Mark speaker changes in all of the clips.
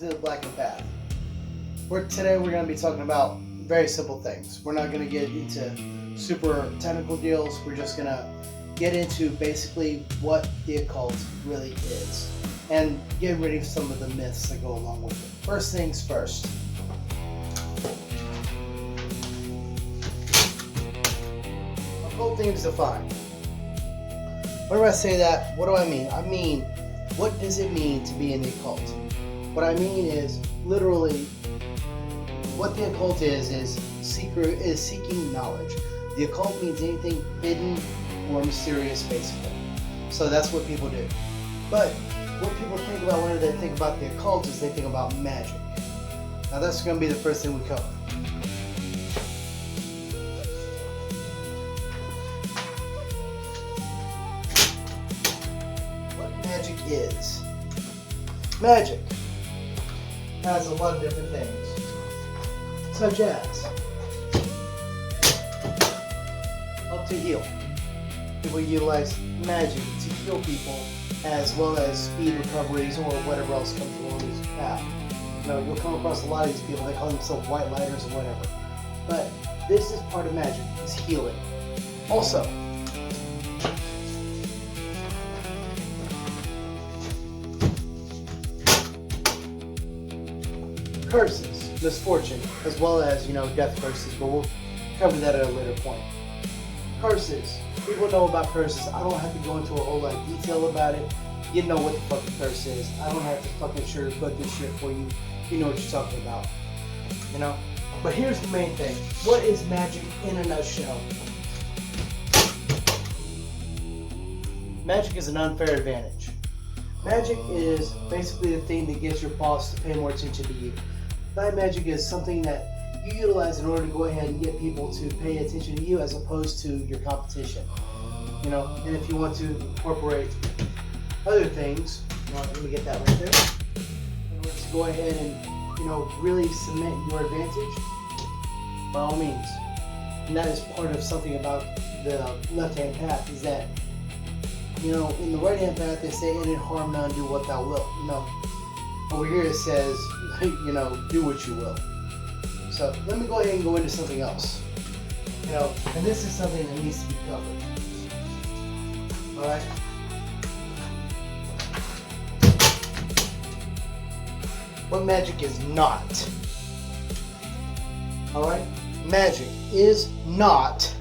Speaker 1: to the Blackened Path. Today we're going to be talking about very simple things. We're not going to get into super technical deals. We're just going to get into basically what the occult really is and get rid of some of the myths that go along with it. First things first. Occult things defined. Whenever I say that, what do I mean? I mean, what does it mean to be in the occult? What I mean is literally what the occult is seeking knowledge. The occult means anything hidden or mysterious, basically. So that's what people do. But what people think about whenever they think about the occult is they think about magic. Now that's going to be the first thing we cover. What magic is? Magic has a lot of different things, such as help to heal. People utilize magic to heal people, as well as speed recoveries or whatever else comes along this path. You know, you'll come across a lot of these people, they call themselves white lighters or whatever. But this is part of magic, is healing. Also, curses, misfortune, as well as, death curses, but we'll cover that at a later point. Curses. People know about curses. I don't have to go into a whole lot of detail about it. You know what the fucking curse is. I don't have to fucking sugarcoat this shit for you. You know what you're talking about. But here's the main thing. What is magic in a nutshell? Magic is an unfair advantage. Magic is basically the thing that gets your boss to pay more attention to you. Black magic is something that you utilize in order to go ahead and get people to pay attention to you as opposed to your competition. And if you want to incorporate other things, let me get that right there. In order to go ahead and, really cement your advantage, by all means. And that is part of something about the left-hand path is that, in the right-hand path they say, "And in harm none, do what thou wilt." Over here it says, do what you will. So let me go ahead and go into something else. And this is something that needs to be covered. Alright? What magic is not. Alright? Magic is not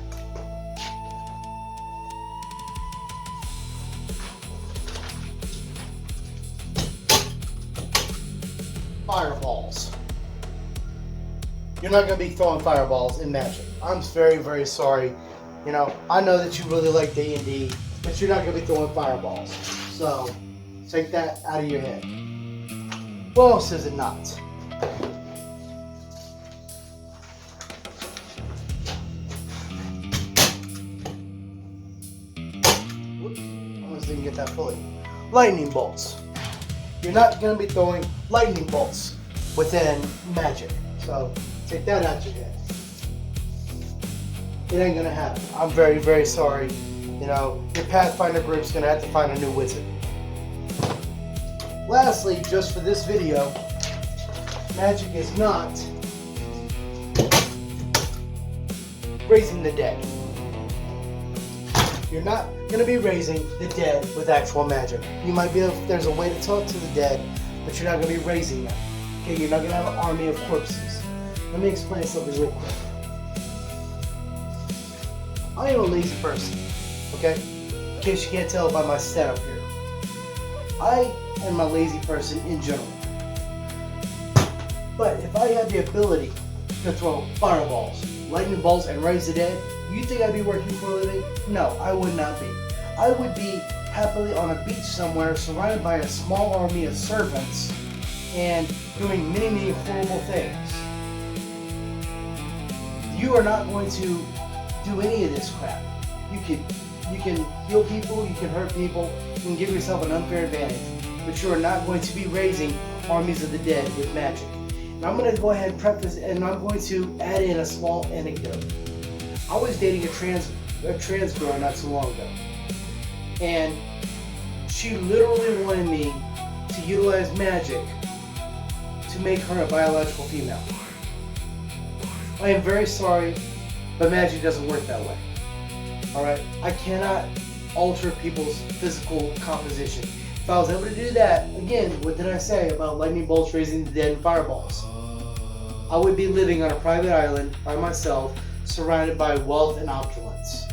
Speaker 1: fireballs. You're not going to be throwing fireballs in magic. I'm very, very sorry. I know that you really like D&D, but you're not going to be throwing fireballs. So, take that out of your head. What else is it not? Whoops, I almost didn't get that fully. Lightning bolts. You're not going to be throwing lightning bolts within magic. So, take that out your head. It ain't gonna happen. I'm very, very sorry. Your Pathfinder group's gonna have to find a new wizard. Lastly, just for this video, magic is not raising the dead. You're not gonna be raising the dead with actual magic. You might be able, there's a way to talk to the dead, but you're not gonna be raising them. Okay, you're not gonna have an army of corpses. Let me explain something real quick. I am a lazy person, okay? In case you can't tell by my setup here. I am a lazy person in general. But if I had the ability to throw fireballs, lightning bolts, and raise the dead, you think I'd be working for a living? No, I would not be. I would be happily on a beach somewhere surrounded by a small army of servants and doing many, many horrible things. You are not going to do any of this crap. You can heal people, you can hurt people, you can give yourself an unfair advantage, but you are not going to be raising armies of the dead with magic. And I'm going to go ahead and preface, and I'm going to add in a small anecdote. I was dating a trans girl not too long ago, and she literally wanted me to utilize magic to make her a biological female. I am very sorry, but magic doesn't work that way. Alright? I cannot alter people's physical composition. If I was able to do that, again, what did I say about lightning bolts raising the dead and fireballs? I would be living on a private island by myself, surrounded by wealth and opulence.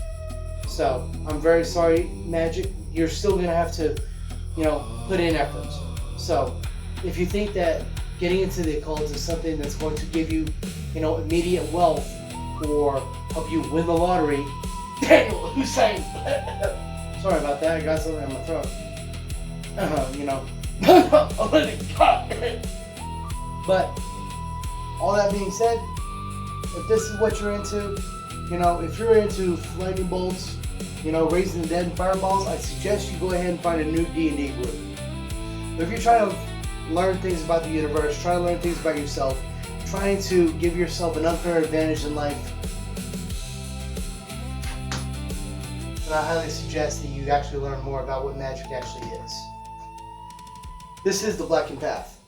Speaker 1: So, I'm very sorry, Magick. You're still going to have to, put in efforts. So, if you think that getting into the occult is something that's going to give you, immediate wealth or help you win the lottery, Daniel Hussein. Sorry about that. I got something in my throat. But all that being said, if this is what you're into, if you're into lightning bolts, raising the dead and fireballs, I suggest you go ahead and find a new D&D group. But if you're trying to learn things about the universe, trying to learn things about yourself, trying to give yourself an unfair advantage in life, then I highly suggest that you actually learn more about what magic actually is. This is the Blackened Path.